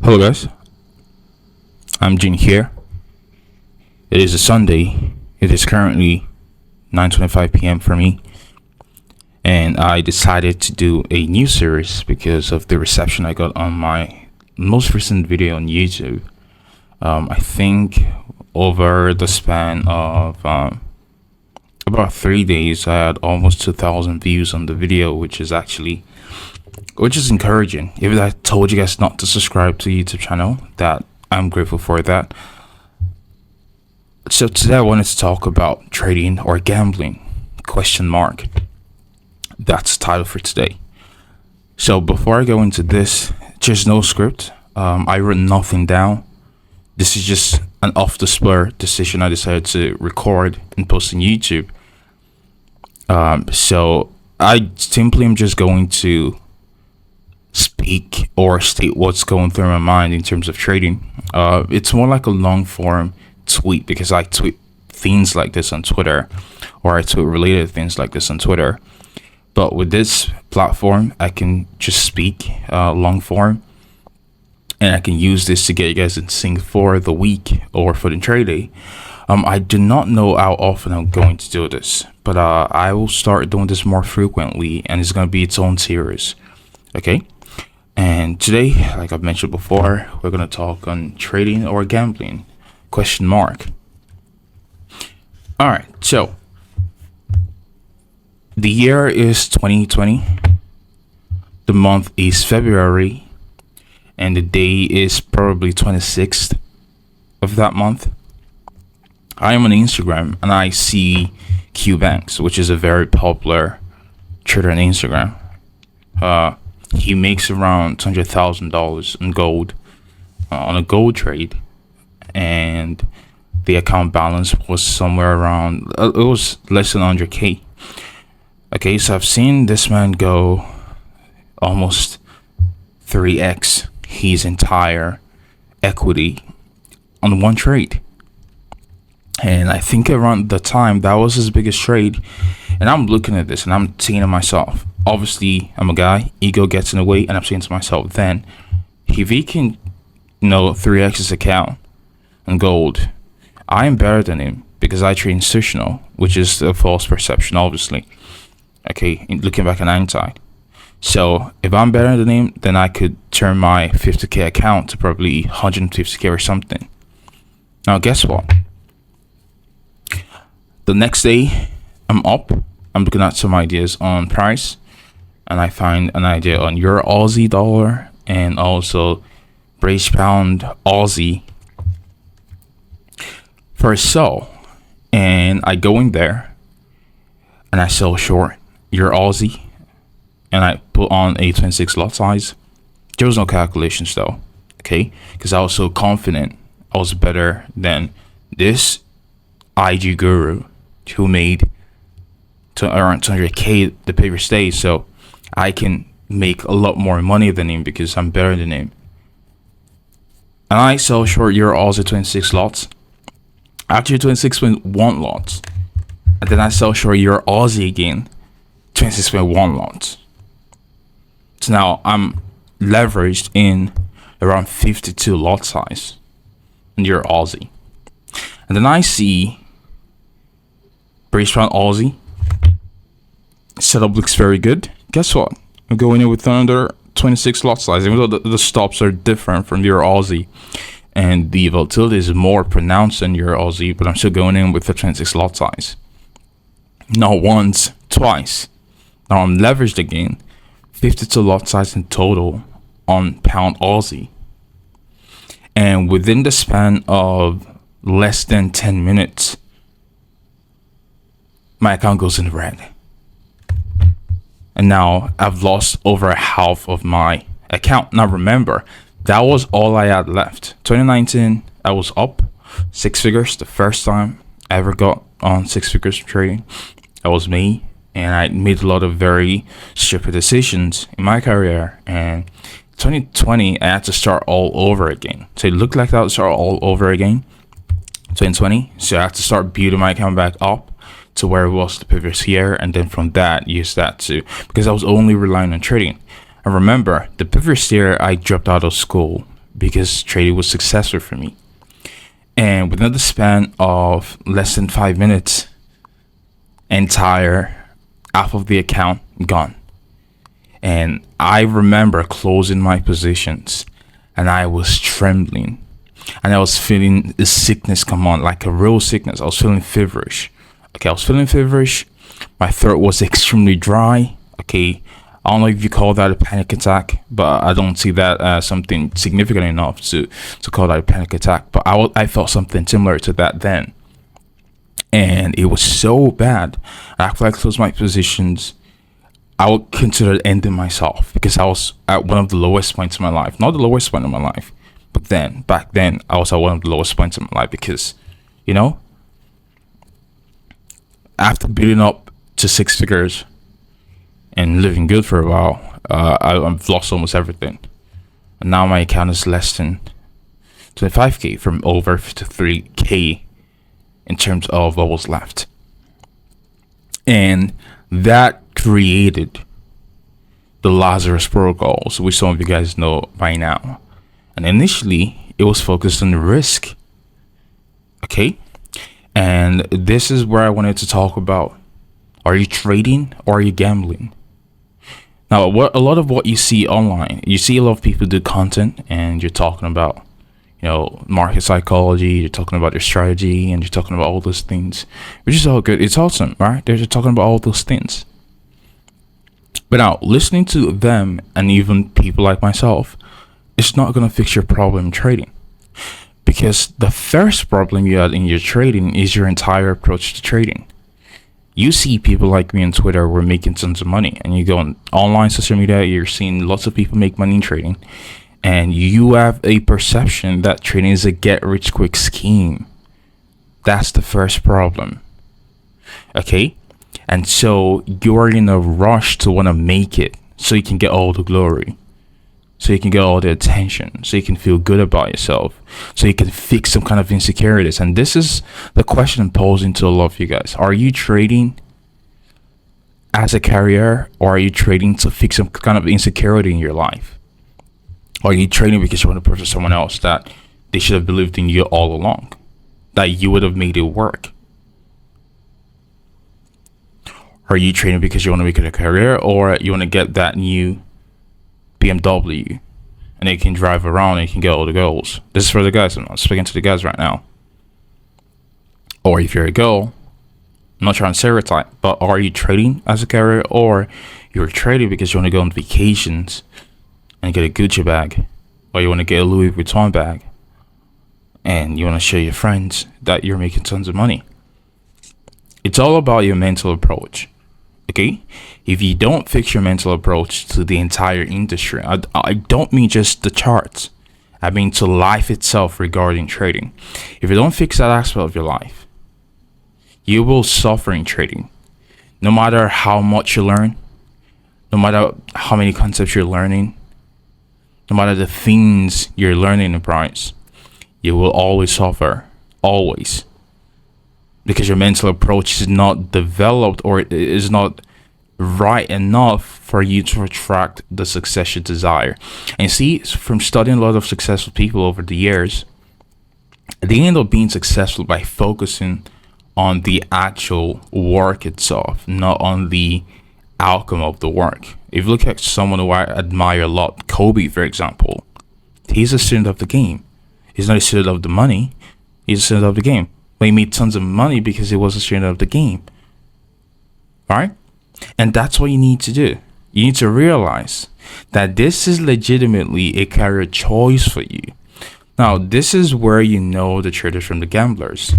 Hello guys, I'm Jin here. It is a Sunday. It is currently 9:25 p.m. for me, and I decided to do a new series because of the reception I got on my most recent video on YouTube. I think over the span of about 3 days, I had almost 2,000 views on the video, which is encouraging. If I told you guys not to subscribe to the YouTube channel, that I'm grateful for that. So today I wanted to talk about trading or gambling, question mark. That's the title for today. So before I go into this, just no script. I wrote nothing down. This is just an off the spur decision I decided to record and post on YouTube. So I simply am just going to speak or state what's going through my mind in terms of trading. It's more like a long form tweet because I tweet things like this on Twitter, or I tweet related things like this on Twitter. But with this platform, I can just speak long form, and I can use this to get you guys in sync for the week or for the trade day. I do not know how often I'm going to do this, but I will start doing this more frequently, and it's going to be its own series. Okay. And today, like I've mentioned before, we're going to talk on trading or gambling, question mark. All right, so the year is 2020, the month is February, and the day is probably 26th of that month. I am on Instagram and I see Q Banks, which is a very popular trader on Instagram. He makes around $200,000 in gold on a gold trade, and the account balance was somewhere around, it was less than 100K. Okay, so I've seen this man go almost 3x his entire equity on one trade. And I think around the time that was his biggest trade, and I'm looking at this and I'm saying to myself, obviously I'm a guy, ego gets in the way, and I'm saying to myself, then if he can 3x his account on gold, I am better than him because I trade institutional, which is a false perception, obviously. Okay, looking back in hindsight. So if I'm better than him, then I could turn my 50K account to probably 150K or something. Now guess what? The next day, I'm up. I'm looking at some ideas on price, and I find an idea on Euro Aussie dollar and also British pound Aussie for a sell. And I go in there and I sell short Euro Aussie, and I put on a 26 lot size. There was no calculations though, okay, because I was so confident I was better than this IG guru who made to around 200K the previous day, so I can make a lot more money than him because I'm better than him. And I sell short Euro Aussie 26 lots, actually 26.1 lots, and then I sell short Euro Aussie again 26.1 lots. So now I'm leveraged in around 52 lot size in Euro Aussie, and then I see British pound Aussie setup looks very good. Guess what? I'm going in with another 26 lot size, even though the stops are different from Euro Aussie and the volatility is more pronounced than Euro Aussie, but I'm still going in with the 26 lot size. Not once, twice. Now I'm leveraged again, 52 lot size in total on pound Aussie. And within the span of less than 10 minutes, my account goes in the red. And now I've lost over half of my account. Now remember, that was all I had left. 2019, I was up 6 figures. The first time I ever got on 6 figures trading, that was me. And I made a lot of very stupid decisions in my career. And 2020, I had to start all over again. So it looked like I had to start all over again. 2020, so I had to start building my account back up to where it was the previous year, and then from that use that too, because I was only relying on trading. And remember, the previous year I dropped out of school because trading was successful for me. And within the span of less than 5 minutes, entire half of the account gone. And I remember closing my positions and I was trembling and I was feeling the sickness come on, like a real sickness. I was feeling feverish. Okay, I was feeling feverish. My throat was extremely dry. Okay, I don't know if you call that a panic attack, but I don't see that as something significant enough to call that a panic attack. But I felt something similar to that then. And it was so bad. After I closed my positions, I would consider ending myself because I was at one of the lowest points in my life. Not the lowest point in my life, but then, back then, I was at one of the lowest points in my life because, you know, after building up to six figures and living good for a while, I've lost almost everything. And now my account is less than 25K from over 53K in terms of what was left. And that created the Lazarus protocols, which some of you guys know by now. And initially, it was focused on the risk. Okay? And this is where I wanted to talk about. Are you trading or are you gambling? Now, a lot of what you see online, you see a lot of people do content and you're talking about, you know, market psychology, you're talking about your strategy, and you're talking about all those things, which is all good. It's awesome, right? They're just talking about all those things. But now, listening to them and even people like myself, it's not going to fix your problem in trading. Because the first problem you had in your trading is your entire approach to trading. You see people like me on Twitter who are making tons of money, and you go on online social media, you're seeing lots of people make money in trading, and you have a perception that trading is a get-rich-quick scheme. That's the first problem. Okay? And so you're in a rush to want to make it so you can get all the glory, so you can get all the attention, so you can feel good about yourself, so you can fix some kind of insecurities. And this is the question I'm posing to a lot of you guys. Are you trading as a career, or are you trading to fix some kind of insecurity in your life? Are you trading because you want to prove to someone else that they should have believed in you all along, that you would have made it work? Are you trading because you want to make it a career, or you want to get that new BMW and you can drive around and you can get all the girls? This is for the guys. I'm speaking to the guys right now. Or if you're a girl, I'm not trying to stereotype, but are you trading as a career, or you're trading because you want to go on vacations and get a Gucci bag, or you want to get a Louis Vuitton bag and you want to show your friends that you're making tons of money? It's all about your mental approach. Okay, if you don't fix your mental approach to the entire industry, I don't mean just the charts, I mean to life itself regarding trading. If you don't fix that aspect of your life, you will suffer in trading. No matter how much you learn, no matter how many concepts you're learning, no matter the things you're learning in price, you will always suffer, always. Because your mental approach is not developed, or it is not right enough for you to attract the success you desire. And see, from studying a lot of successful people over the years, they end up being successful by focusing on the actual work itself, not on the outcome of the work. If you look at someone who I admire a lot, Kobe, for example, he's a student of the game. He's not a student of the money, he's a student of the game. But he made tons of money because he was a student of the game. Right? And that's what you need to do. You need to realize that this is legitimately a career choice for you. Now, this is where you know the traders from the gamblers.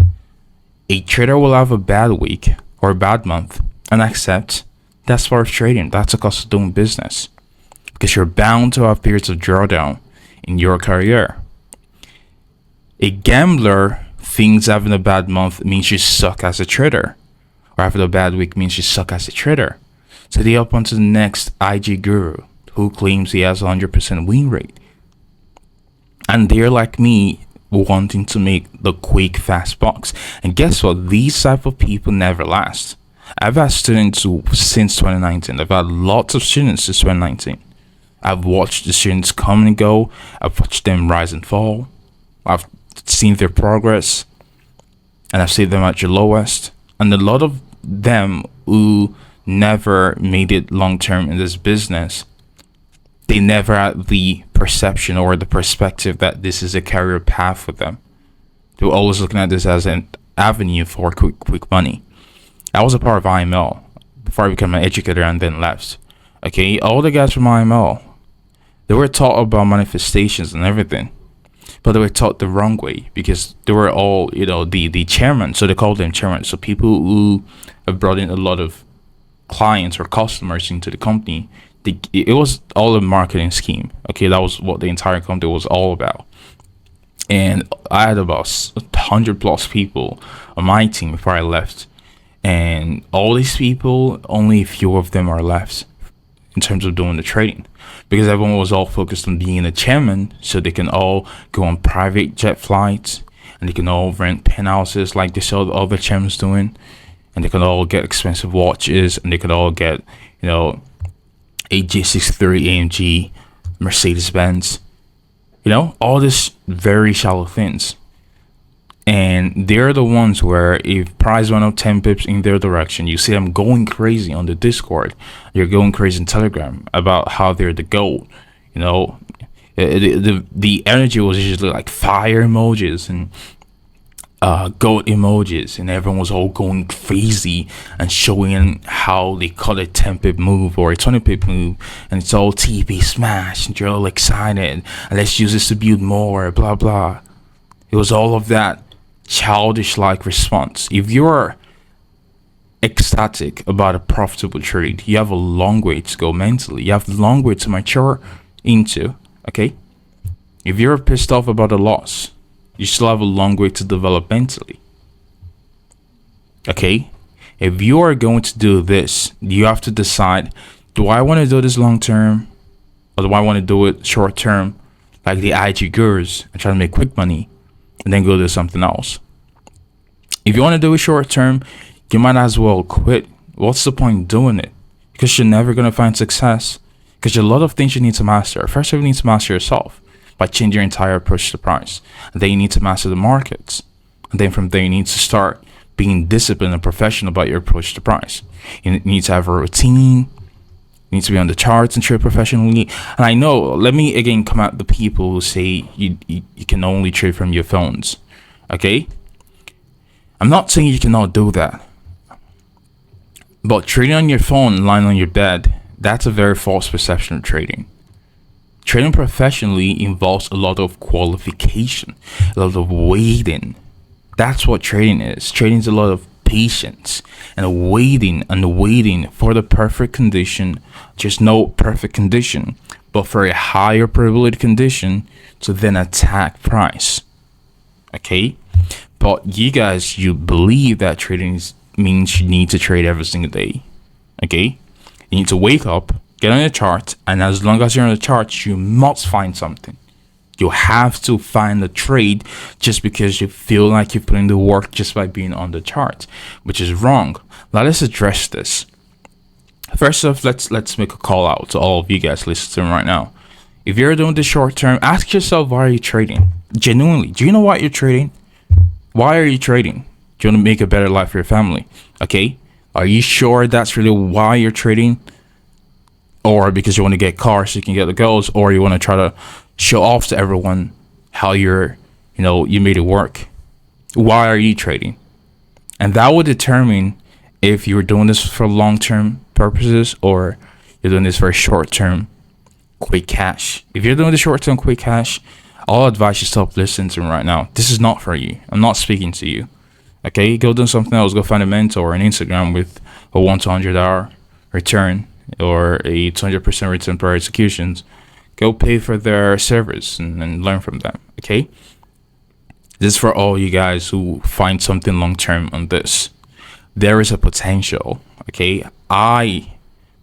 A trader will have a bad week or a bad month and accept that's part of trading. That's a cost of doing business. Because you're bound to have periods of drawdown in your career. A gambler thinks having a bad month means you suck as a trader, or having a bad week means you suck as a trader. So they up onto the next IG guru who claims he has a 100% win rate. And they're like me, wanting to make the quick, fast bucks. And guess what? These type of people never last. I've had students since 2019. I've had lots of students since 2019. I've watched the students come and go. I've watched them rise and fall. I've seen their progress, and I've seen them at your lowest. And a lot of them who never made it long term in this business, they never had the perception or the perspective that this is a career path for them. They were always looking at this as an avenue for quick money. I was a part of IML before I became an educator and then left. Okay, all the guys from IML, they were taught about manifestations and everything, but they were taught the wrong way because they were all, the chairman. So they called them chairman. So people who have brought in a lot of clients or customers into the company, it was all a marketing scheme. Okay, that was what the entire company was all about. And I had about 100 plus people on my team before I left. And all these people, only a few of them are left in terms of doing the trading, because everyone was all focused on being a chairman, so they can all go on private jet flights and they can all rent penthouses like they saw the other chairmen doing, and they can all get expensive watches, and they could all get a G63 AMG Mercedes Benz, all this very shallow things. And they're the ones where if price went up 10 pips in their direction, you see them going crazy on the Discord. You're going crazy in Telegram about how they're the GOAT. The energy was usually like fire emojis and GOAT emojis, and everyone was all going crazy and showing how they call a 10 pip move or a 20 pip move, and it's all TP smash, and you're all excited, and let's use this to build more, blah blah. It was all of that childish like response. If you're ecstatic about a profitable trade, you have a long way to go mentally. You have a long way to mature into. Okay, if you're pissed off about a loss, you still have a long way to develop mentally. Okay, if you are going to do this, you have to decide, do I want to do this long term, or do I want to do it short term like the IG gurus and try to make quick money and then go do something else? If you want to do it short term, you might as well quit. What's the point doing it? Because you're never going to find success. Because there are a lot of things you need to master. First, you need to master yourself by changing your entire approach to price. And then you need to master the markets. And then from there, you need to start being disciplined and professional about your approach to price. You need to have a routine. You need to be on the charts and trade professionally. And I know, let me again come at the people who say you can only trade from your phones. Okay? I'm not saying you cannot do that. But trading on your phone, lying on your bed, that's a very false perception of trading. Trading professionally involves a lot of qualification, a lot of waiting. That's what trading is. Trading is a lot of patience and waiting for the perfect condition. Just no perfect condition, but for a higher probability condition to then attack price. Okay? But you guys, you believe that trading means you need to trade every single day. Okay? You need to wake up, get on the chart, and as long as you're on the chart, you must find something. You have to find a trade just because you feel like you're putting the work just by being on the chart, which is wrong. Now let's address this. First off, let's make a call out to all of you guys listening right now. If you're doing the short term, ask yourself, why are you trading? Genuinely, do you know what you're trading? Why are you trading? Do you want to make a better life for your family? Okay, are you sure that's really why you're trading? Or because you want to get cars so you can get the girls, or you want to try to show off to everyone how you made it work? Why are you trading? And that will determine if you're doing this for long-term purposes or you're doing this for short-term quick cash. If you're doing the short-term quick cash, I'll advise you stop listening to me right now. This is not for you. I'm not speaking to you. Okay, go do something else. Go find a mentor on Instagram with a 1 to 100 hour return or a 200% return per executions. Go pay for their service and learn from them. Okay, this is for all you guys who find something long term on this. There is a potential. Okay, I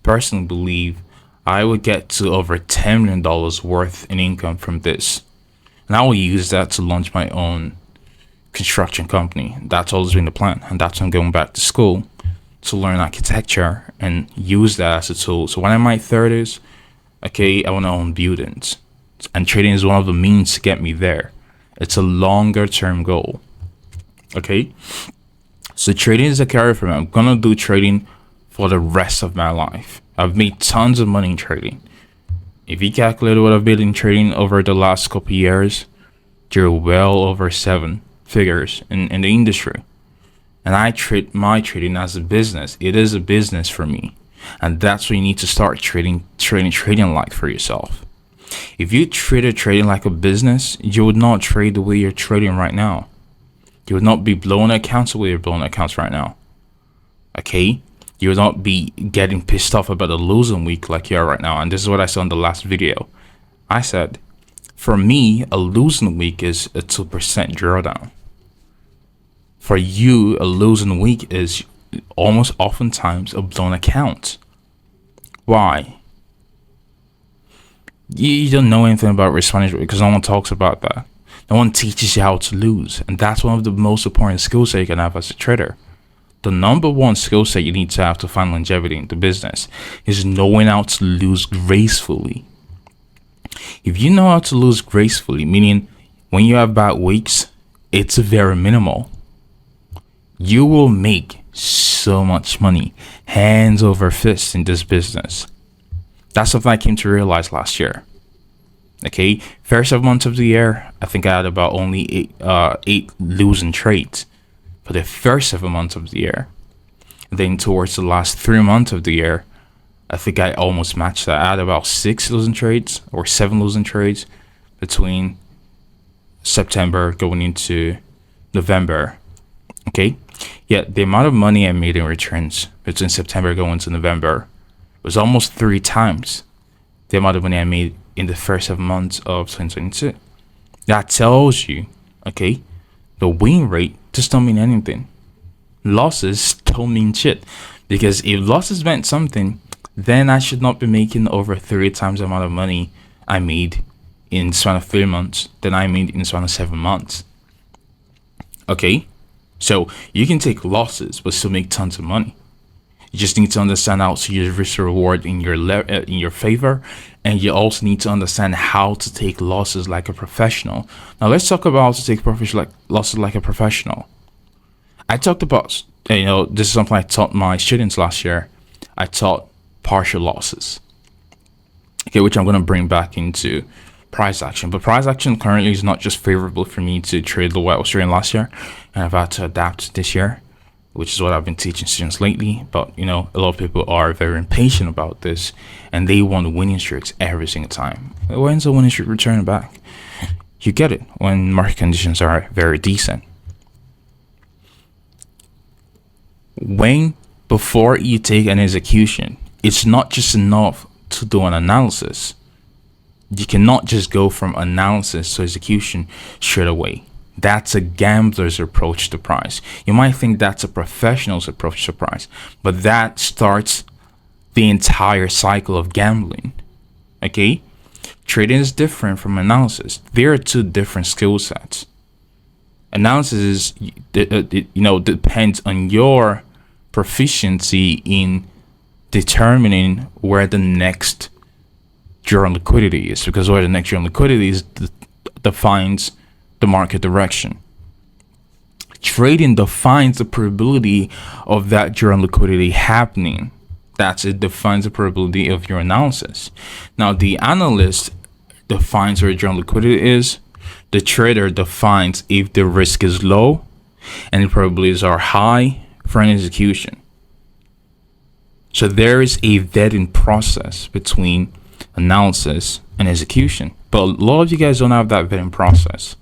personally believe I would get to over $10 million worth in income from this, and I will use that to launch my own construction company. That's always been the plan, and that's why I'm going back to school to learn architecture and use that as a tool. So when I'm in my 30s, Okay, I want to own buildings, and trading is one of the means to get me there. It's a longer term goal. Okay, so trading is a career for me. I'm gonna do trading for the rest of my life. I've made tons of money in trading. If you calculate what I've made in trading over the last couple of years, you're well over seven figures in the industry. And I treat my trading as a business. It is a business for me. And that's what you need to start trading like for yourself. If you treated trading like a business, you would not trade the way you're trading right now. You would not be blowing accounts the way you're blowing accounts right now. Okay? You would not be getting pissed off about a losing week like you are right now. And this is what I said in the last video. I said, for me, a losing week is a 2% drawdown. For you, a losing week is almost oftentimes a blown account. Why? You don't know anything about risk management because no one talks about that. No one teaches you how to lose. And that's one of the most important skills that you can have as a trader. The number one skill set you need to have to find longevity in the business is knowing how to lose gracefully. If you know how to lose gracefully, meaning when you have bad weeks, it's very minimal. You will make so much money, hands over fist in this business. That's something I came to realize last year. Okay, first 7 months of the year, I think I had about only eight losing trades for the first 7 months of the year. Then towards the last 3 months of the year, I think I almost matched that. I had about 6 losing trades or 7 losing trades between September going into November. Okay, yet the amount of money I made in returns between September going to November was almost 3 times the amount of money I made in the first 7 months of 2022. That tells you, okay, the win rate just don't mean anything. Losses don't mean shit. Because if losses meant something, then I should not be making over 3 times the amount of money I made in the span of 3 months than I made in the span of 7 months. Okay, so you can take losses but still make tons of money. You just need to understand how to use risk reward in your favor, and you also need to understand how to take losses like a professional. Now let's talk about how to take losses like a professional. I talked about, this is something I taught my students last year. I taught partial losses, okay, which I'm going to bring back into price action. But price action currently is not just favorable for me to trade the way I was trading last year, and I've had to adapt this year, which is what I've been teaching students lately. But a lot of people are very impatient about this, and they want winning streaks every single time. When's the winning streak returning back? You get it when market conditions are very decent. Before you take an execution, it's not just enough to do an analysis. You cannot just go from analysis to execution straight away. That's a gambler's approach to price. You might think that's a professional's approach to price, but that starts the entire cycle of gambling. Okay? Trading is different from analysis. There are 2 different skill sets. Analysis depends on your proficiency in determining where the next during liquidity is, because where the next during liquidity is defines the market direction. Trading defines the probability of that during liquidity happening. It defines the probability of your analysis. Now the analyst defines where during liquidity is. The trader defines if the risk is low and the probabilities are high for an execution. So there is a vetting process between analysis and execution, but a lot of you guys don't have that vetting process.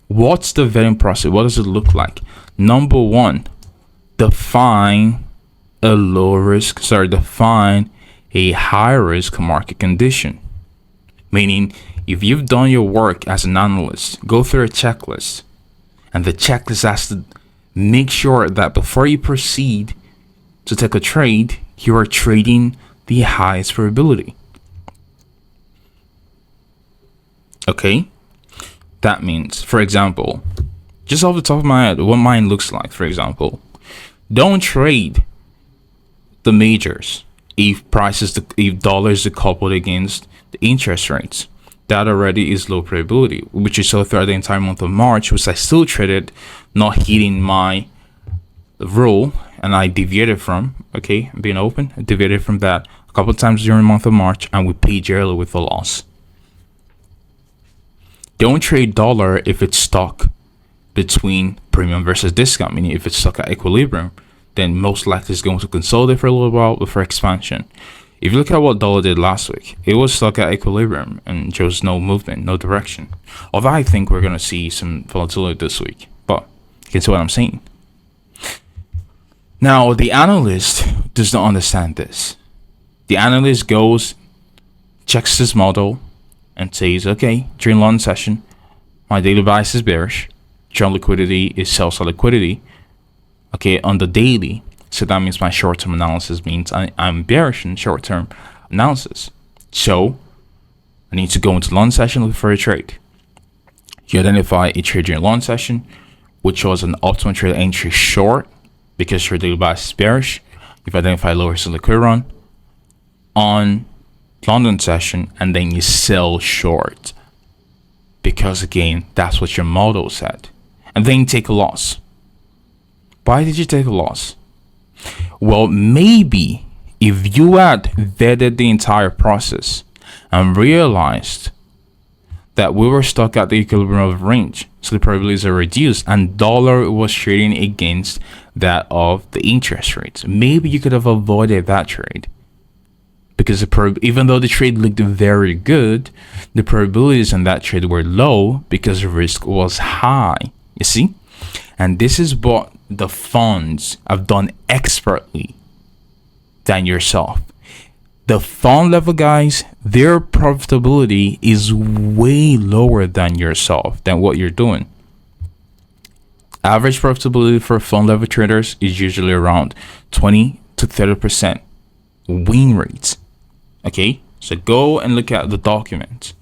What's the vetting process? What does it look like? Number 1, define a high risk market condition. Meaning, if you've done your work as an analyst, go through a checklist, and the checklist has to make sure that before you proceed to take a trade, you are trading the highest probability. Okay? That means, for example, just off the top of my head, what mine looks like, for example, don't trade the majors. if dollars are coupled against the interest rates, that already is low probability, which is so throughout the entire month of March, which I still traded, not hitting my rule, and I deviated from, okay, being open, I deviated from that a couple of times during the month of March, and we paid dearly with a loss. Don't trade dollar if it's stuck between premium versus discount, meaning if it's stuck at equilibrium, then most likely it's going to consolidate for a little while before expansion. If you look at what dollar did last week, it was stuck at equilibrium and there was no movement, no direction. Although I think we're going to see some volatility this week, but you can see what I'm saying. Now, the analyst does not understand this. The analyst goes, checks his model, and says, okay, during long session, my daily bias is bearish. During liquidity is sell liquidity. Okay, on the daily, so that means my short-term analysis means I'm bearish in short-term analysis. So I need to go into long session, look for a trade. You identify a trade during long session, which was an optimal trade entry short because your daily bias is bearish. You've identified lower liquidity run on London session, and then you sell short because again, that's what your model said. And then you take a loss. Why did you take a loss? Well, maybe if you had vetted the entire process and realized that we were stuck at the equilibrium of range, so the probabilities are reduced, and dollar was trading against that of the interest rates, maybe you could have avoided that trade. Because even though the trade looked very good, the probabilities in that trade were low because the risk was high. You see? And this is what the funds have done expertly than yourself. The fund level guys, their profitability is way lower than yourself, than what you're doing. Average profitability for fund level traders is usually around 20 to 30% win rates. Okay, so go and look at the document.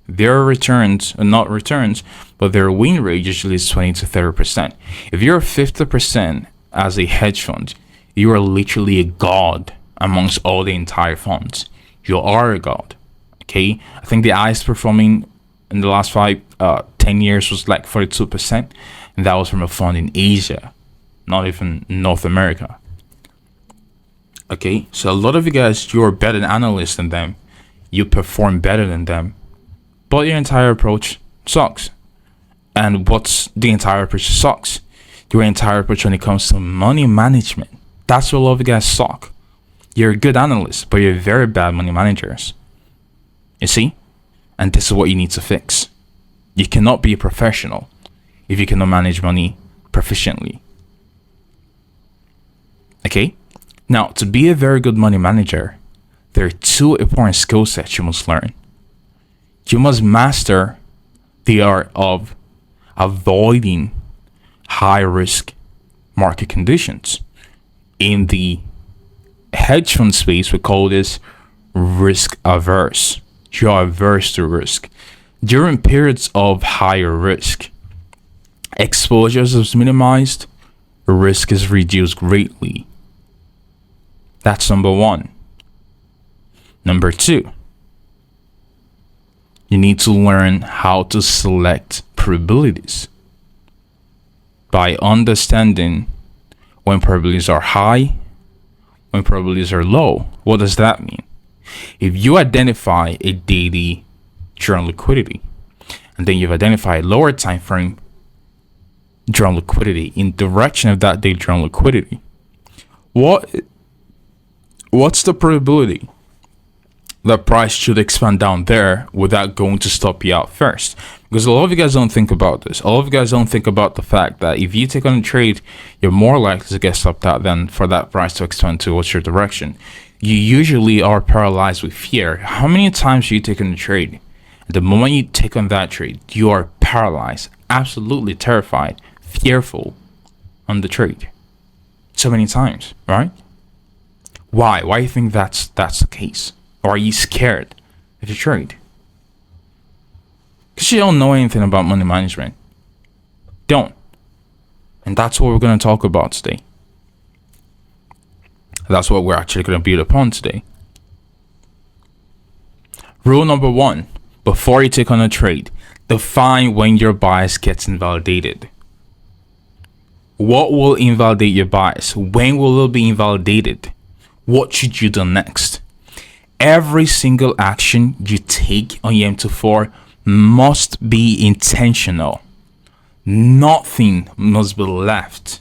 Their returns, not returns, but their win rate usually is 20 to 30%. If you're 50% as a hedge fund, you are literally a god amongst all the entire funds. You are a god. Okay, I think the highest performing in the last 10 years was like 42%, and that was from a fund in Asia, not even North America. Okay, so a lot of you guys, you're better than analysts than them. You perform better than them. But your entire approach sucks. And what's the entire approach sucks? Your entire approach when it comes to money management. That's where a lot of you guys suck. You're a good analyst, but you're very bad money managers. You see? And this is what you need to fix. You cannot be a professional if you cannot manage money proficiently. Okay? Now, to be a very good money manager, there are two important skill sets you must learn. You must master the art of avoiding high risk market conditions. In the hedge fund space, we call this risk averse. You are averse to risk. During periods of higher risk, exposures is minimized, risk is reduced greatly. That's number one. Number two, you need to learn how to select probabilities by understanding when probabilities are high, when probabilities are low. What does that mean? If you identify a daily during liquidity, and then you've identified a lower time frame during liquidity in direction of that daily during liquidity, what's the probability that price should expand down there without going to stop you out first? Because a lot of you guys don't think about this. A lot of you guys don't think about the fact that if you take on a trade, you're more likely to get stopped out than for that price to expand towards your direction. You usually are paralyzed with fear. How many times do you take on a trade? The moment you take on that trade, you are paralyzed, absolutely terrified, fearful on the trade. So many times, right? Why? Why do you think that's the case? Or are you scared of your trade? Because you don't know anything about money management. Don't. And that's what we're going to talk about today. That's what we're actually going to build upon today. Rule number 1: before you take on a trade, define when your bias gets invalidated. What will invalidate your bias? When will it be invalidated? What should you do next? Every single action you take on your M24 must be intentional. Nothing must be left.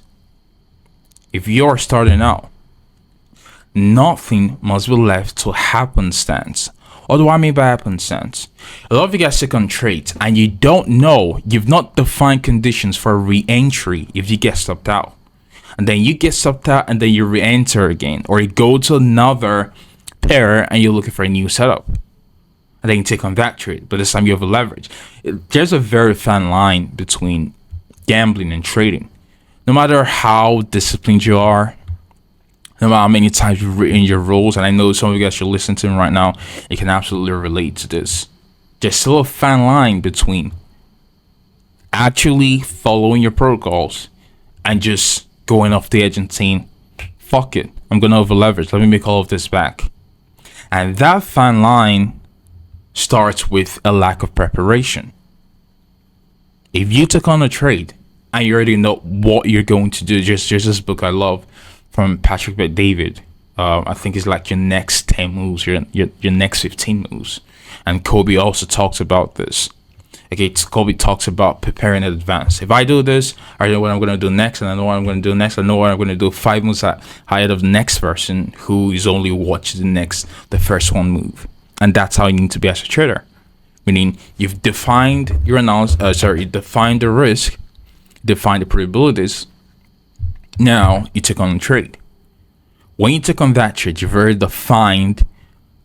If you're starting out, nothing must be left to happenstance. What do I mean by happenstance? A lot of you guys take on trades and you don't know, you've not defined conditions for re-entry if you get stopped out. And then you get stopped out and then you re-enter again. Or you go to another pair and you're looking for a new setup. And then you take on that trade, but this time you have a leverage. There's a very fine line between gambling and trading. No matter how disciplined you are, no matter how many times you've written your rules, and I know some of you guys should listen to me right now, you can absolutely relate to this. There's still a fine line between actually following your protocols and just going off the edge and saying, fuck it, I'm going to over leverage, let me make all of this back. And that fine line starts with a lack of preparation. If you took on a trade and you already know what you're going to do, just this book I love from Patrick Bet-David, I think it's like your next 10 moves, your next 15 moves. And Kobe also talks about this. Okay, Kobe talks about preparing in advance. If I do this, I know what I'm going to do next, and I know what I'm going to do next. I know what I'm going to do 5 moves ahead of the next person who is only watching the first one move. And that's how you need to be as a trader. Meaning you've defined your analysis, you defined the risk, defined the probabilities. Now you take on a trade. When you take on that trade, you've already defined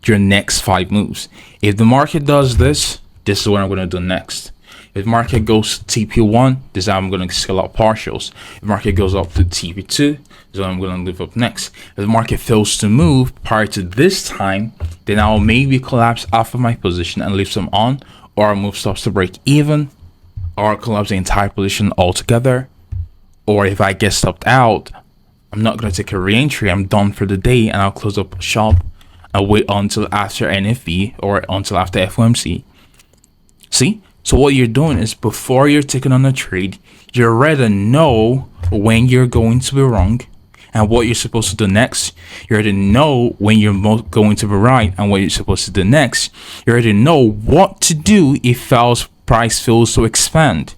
your next 5 moves. If the market does this, this is what I'm going to do next. If the market goes to TP1, this is how I'm going to scale out partials. If the market goes up to TP2, this is what I'm going to live up next. If the market fails to move prior to this time, then I'll maybe collapse off of my position and leave some on, or I'll move stops to break even, or I'll collapse the entire position altogether. Or if I get stopped out, I'm not going to take a re-entry. I'm done for the day and I'll close up shop and wait until after NFB or until after FOMC. See? So what you're doing is before you're taking on a trade, you already know when you're going to be wrong and what you're supposed to do next. You already know when you're going to be right and what you're supposed to do next. You already know what to do if price fails to expand.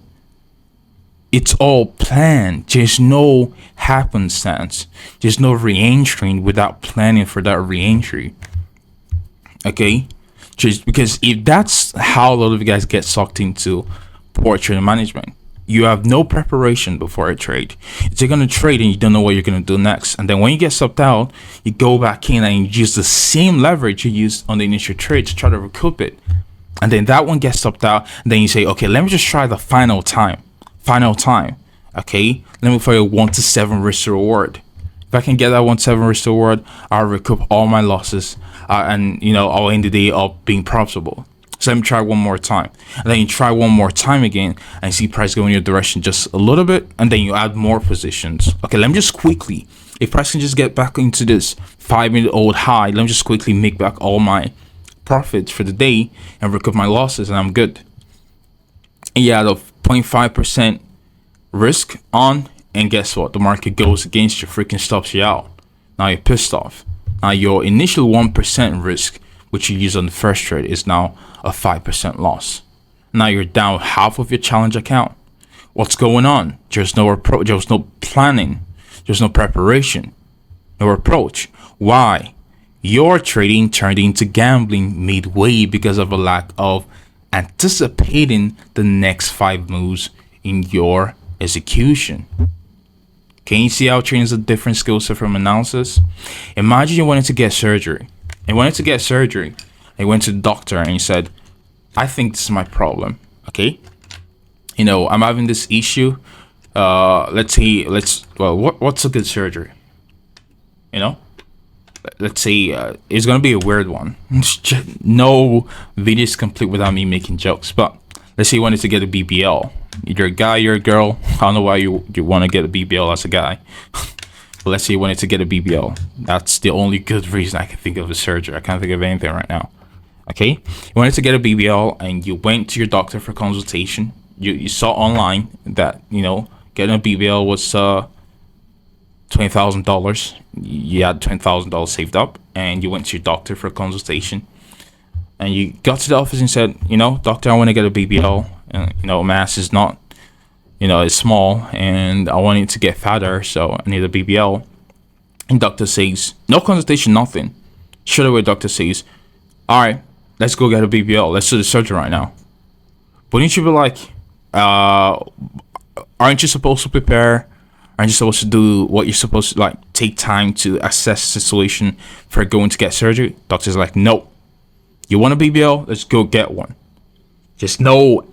It's all planned. There's no happenstance. There's no re-entry without planning for that re-entry. Okay? Just because if that's how a lot of you guys get sucked into poor trading management, you have no preparation before a trade. You're going to trade and you don't know what you're going to do next. And then when you get sucked out, you go back in and you use the same leverage you used on the initial trade to try to recoup it. And then that one gets stopped out. And then you say, okay, let me just try the final time. Okay, let me for a 1 to 7 risk to reward. If I can get that 1 to 7 risk to reward, I'll recoup all my losses, and I'll end the day up being profitable. So let me try one more time, and then you try one more time again, and you see price go in your direction just a little bit, and then you add more positions. Okay, let me just quickly, if price can just get back into this 5-minute old high, let me just quickly make back all my profits for the day and recoup my losses, and I'm good. And you add a 0.5% risk on, and guess what? The market goes against you, freaking stops you out. Now you're pissed off. Now your initial 1% risk, which you use on the first trade, is now a 5% loss. Now you're down half of your challenge account. What's going on? There's no approach. There's no planning. There's no preparation. No approach. Why? Your trading turned into gambling midway because of a lack of anticipating the next 5 moves in your execution. Can you see how trading is a different skill set from analysis? Imagine you wanted to get surgery. You went to the doctor and you said, I think this is my problem. Okay, I'm having this issue. What's a good surgery? Let's say it's gonna be a weird one. No video is complete without me making jokes. But let's say you wanted to get a BBL. You're a guy, you're a girl. I don't know why you want to get a BBL as a guy. But let's say you wanted to get a BBL. That's the only good reason I can think of a surgery. I can't think of anything right now. Okay, you wanted to get a BBL and you went to your doctor for consultation. You saw online that getting a BBL was $20,000. You had $20,000 saved up, and you went to your doctor for a consultation. And you got to the office and said, doctor, I want to get a BBL. And my ass is not, it's small, and I want it to get fatter, so I need a BBL. And doctor says, no consultation, nothing. Straight away, doctor says, all right, let's go get a BBL. Let's do the surgery right now. Wouldn't you be like, aren't you supposed to prepare? Aren't you supposed to do what you're supposed to, like, take time to assess the situation for going to get surgery? Doctor's like, no. You want a BBL? Let's go get one. Just know,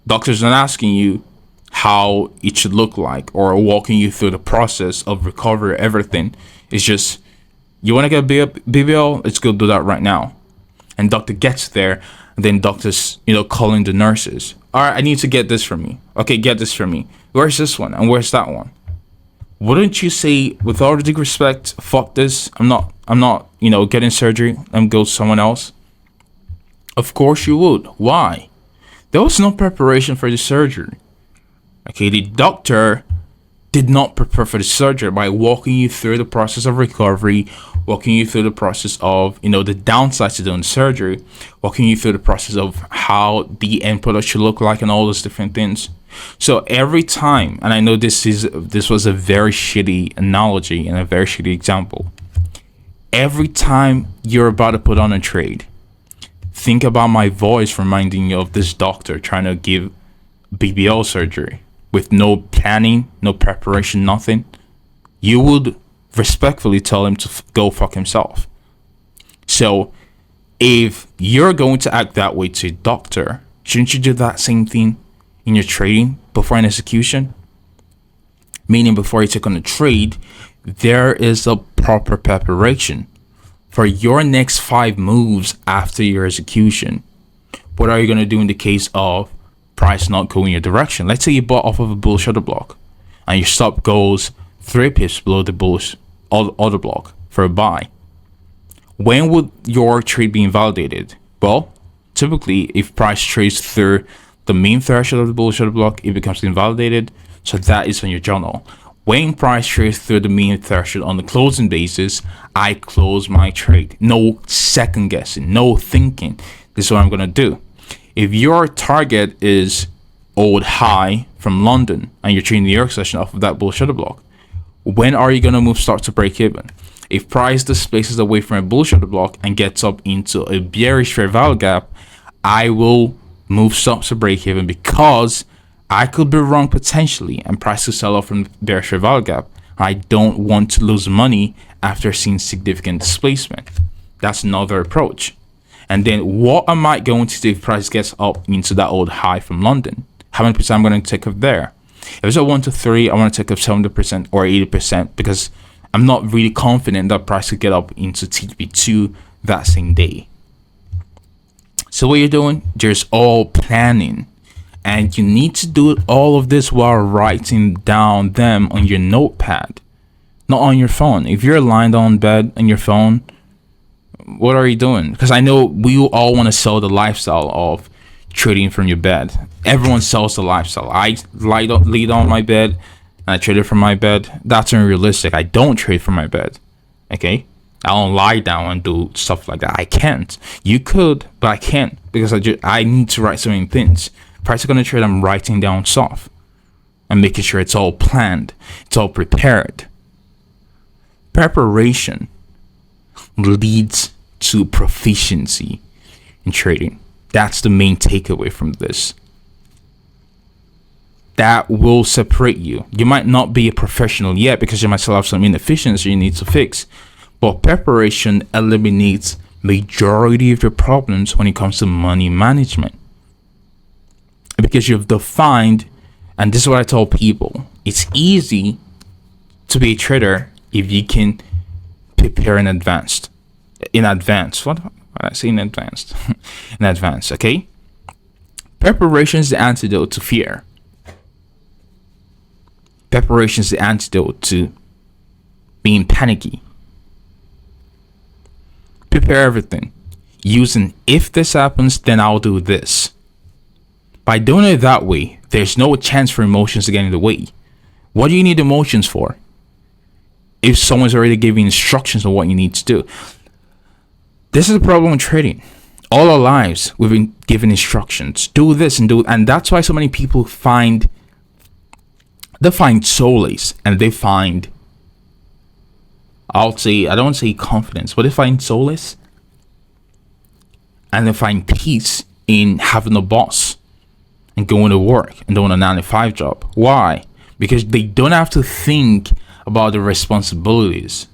doctors not asking you how it should look like or walking you through the process of recovery, everything. It's just, you want to get a BBL? Let's go do that right now. And doctor gets there, and then doctors, calling the nurses. All right, I need to get this from you. Okay, get this from me. Where's this one? And where's that one? Wouldn't you say, with all due respect, fuck this? I'm not, getting surgery. Let me go to someone else. Of course you would. Why? There was no preparation for the surgery. Okay, the doctor did not prepare for the surgery by walking you through the process of recovery, walking you through the process of, the downsides to doing surgery, walking you through the process of how the end product should look like and all those different things. So every time, and I know this was a very shitty analogy and a very shitty example. Every time you're about to put on a trade, think about my voice reminding you of this doctor trying to give BBL surgery with no planning, no preparation, nothing. You would respectfully tell him to go fuck himself. So if you're going to act that way to a doctor, shouldn't you do that same thing in your trading before an execution? Meaning, before you take on a trade, there is a proper preparation for your next 5 moves after your execution. What are you going to do in the case of price not going your direction? Let's say you bought off of a bullish order block and your stop goes 3 pips below the bullish order block for a buy. When would your trade be invalidated? Well, typically, if price trades through the mean threshold of the bullish order block, it becomes invalidated. So that is on your journal. When price trades through the mean threshold on the closing basis, I close my trade. No second guessing, no thinking. This is what I'm going to do. If your target is old high from London and you're trading the New York session off of that bullish order block, when are you going to move start to break even? If price displaces away from a bullish order block and gets up into a bearish fair value gap, I will move stops to break even, because I could be wrong potentially and price to sell off from the bearish fair value gap. I don't want to lose money after seeing significant displacement. That's another approach. And then what am I going to do if price gets up into that old high from London? How many percent I'm going to take off there? If it's a 1 to 3, I want to take off 70% or 80%, because I'm not really confident that price could get up into TP2 that same day. So what you're doing, there's all planning, and you need to do all of this while writing down them on your notepad, not on your phone. If you're lying down in bed on your phone, what are you doing? Because I know we all want to sell the lifestyle of trading from your bed. Everyone sells the lifestyle. I lay on my bed and I trade it from my bed. That's unrealistic. I don't trade from my bed. Okay, I don't lie down and do stuff like that. I can't. You could, but I can't, because I need to write so many things. Price is gonna trade, I'm writing down stuff and making sure it's all planned, it's all prepared. Preparation leads to proficiency in trading. That's the main takeaway from this. That will separate you. You might not be a professional yet because you might still have some inefficiency you need to fix, but preparation eliminates majority of your problems when it comes to money management, because you've defined, and this is what I tell people, it's easy to be a trader if you can prepare in advance. What I say in advance? In advance, okay? Preparation is the antidote to fear. Preparation is the antidote to being panicky. Prepare everything using, if this happens, then I'll do this. By doing it that way, there's no chance for emotions to get in the way. What do you need emotions for? If someone's already giving instructions on what you need to do. This is the problem with trading. All our lives, we've been given instructions. Do this and do it. And that's why so many people find solace, and they find, I don't want to say confidence, but they find solace and they find peace in having a boss and going to work and doing a 9 to 5 job. Why? Because they don't have to think about the responsibilities.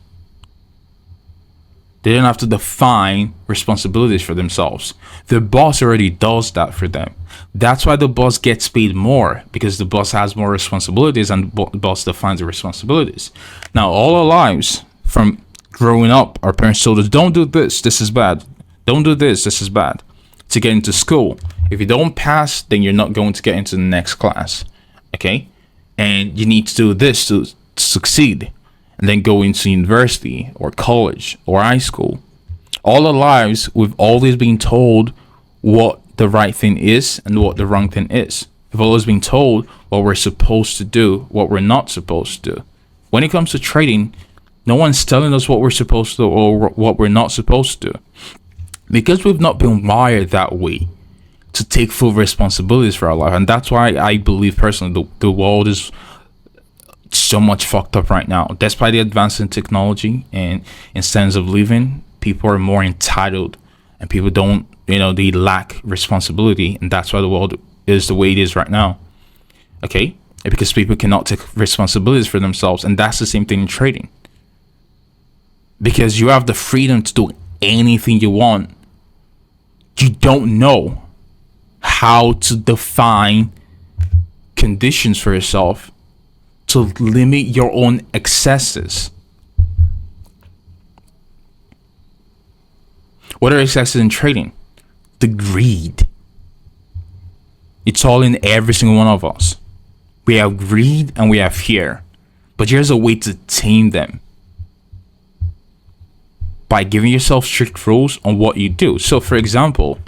They don't have to define responsibilities for themselves. The boss already does that for them. That's why the boss gets paid more, because the boss has more responsibilities and the boss defines the responsibilities. Now, all our lives, from growing up, our parents told us, don't do this, this is bad. Don't do this, this is bad. To get into school, if you don't pass, then you're not going to get into the next class. Okay? And you need to do this to succeed. And then go into university or college or high school. All our lives, we've always been told what the right thing is and what the wrong thing is. We've always been told what we're supposed to do, what we're not supposed to do. When it comes to trading, no one's telling us what we're supposed to do or what we're not supposed to do. Because we've not been wired that way to take full responsibilities for our life. And that's why I believe personally the world is so much fucked up right now. Despite the advance in technology and in standards of living, people are more entitled, and people don't, they lack responsibility, and that's why the world is the way it is right now. Okay? Because people cannot take responsibilities for themselves, and that's the same thing in trading. Because you have the freedom to do anything you want, you don't know how to define conditions for yourself to limit your own excesses. What are excesses in trading? The greed. It's all in every single one of us. We have greed and we have fear. But here's a way to tame them. By giving yourself strict rules on what you do. So for example,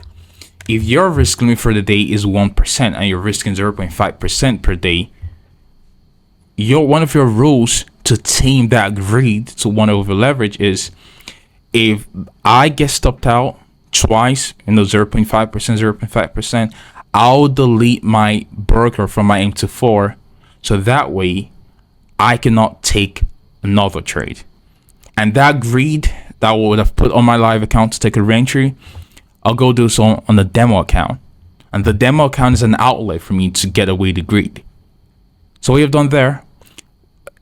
if your risk limit for the day is 1% and you're risking 0.5% per day, one of your rules to tame that greed, to want to over leverage, is if I get stopped out twice in the 0.5%, I'll delete my broker from my M24, so that way I cannot take another trade. And that greed that I would have put on my live account to take a re-entry, I'll go do so on the demo account. And the demo account is an outlet for me to get away the greed. So what you've done there,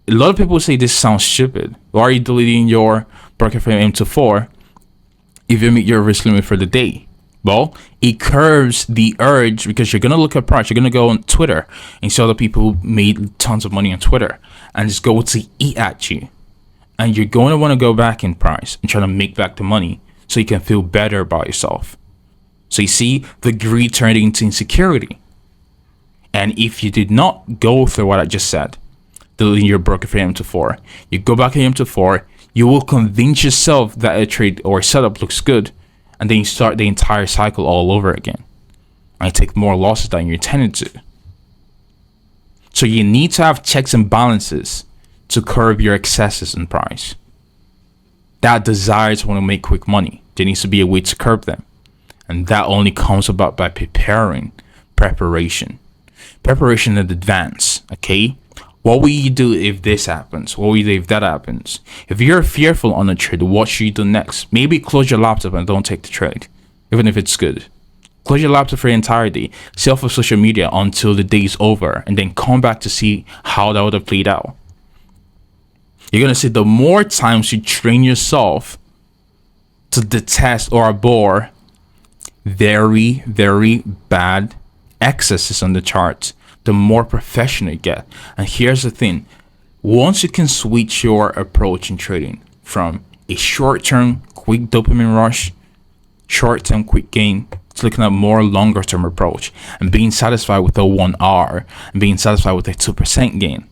a lot of people say this sounds stupid. Why are you deleting your broker from M24 if you meet your risk limit for the day? Well, it curbs the urge, because you're going to look at price. You're going to go on Twitter and see other people who made tons of money on Twitter and just go to eat at you. And you're going to want to go back in price and try to make back the money so you can feel better about yourself. So you see, the greed turned into insecurity. And if you did not go through what I just said, deleting your broker for M24, you go back in M24, you will convince yourself that a trade or a setup looks good, and then you start the entire cycle all over again. And you take more losses than you intended to. So you need to have checks and balances to curb your excesses in price. That desire to want to make quick money, there needs to be a way to curb them. And that only comes about by preparation. Preparation in advance, okay? What will you do if this happens? What will you do if that happens? If you're fearful on a trade, what should you do next? Maybe close your laptop and don't take the trade, even if it's good. Close your laptop for the entire day. Stay off of social media until the day is over, and then come back to see how that would have played out. You're going to see the more times you train yourself to detest or abhor very, very bad excesses on the charts, the more professional you get. And here's the thing. Once you can switch your approach in trading from a short-term quick dopamine rush, short-term quick gain, to looking at more longer-term approach and being satisfied with a 1 hour and being satisfied with a 2% gain,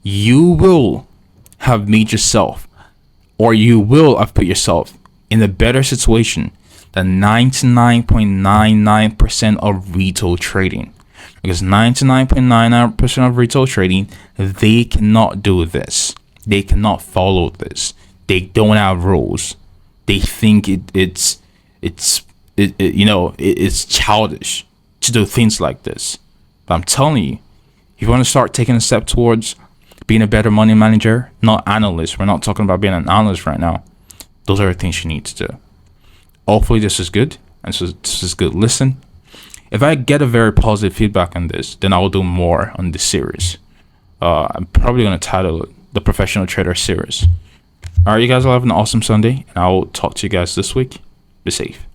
you will have made yourself, or you will have put yourself in a better situation than 99.99% of retail trading. Because 99.99% of retail trading, they cannot do this. They cannot follow this. They don't have rules. They think it's childish to do things like this. But I'm telling you, if you want to start taking a step towards being a better money manager, not analyst. We're not talking about being an analyst right now. Those are the things you need to do. Hopefully this is good. And so this is good. Listen, if I get a very positive feedback on this, then I will do more on this series. I'm probably going to title it the Professional Trader Series. All right, you guys will have an awesome Sunday, and I will talk to you guys this week. Be safe.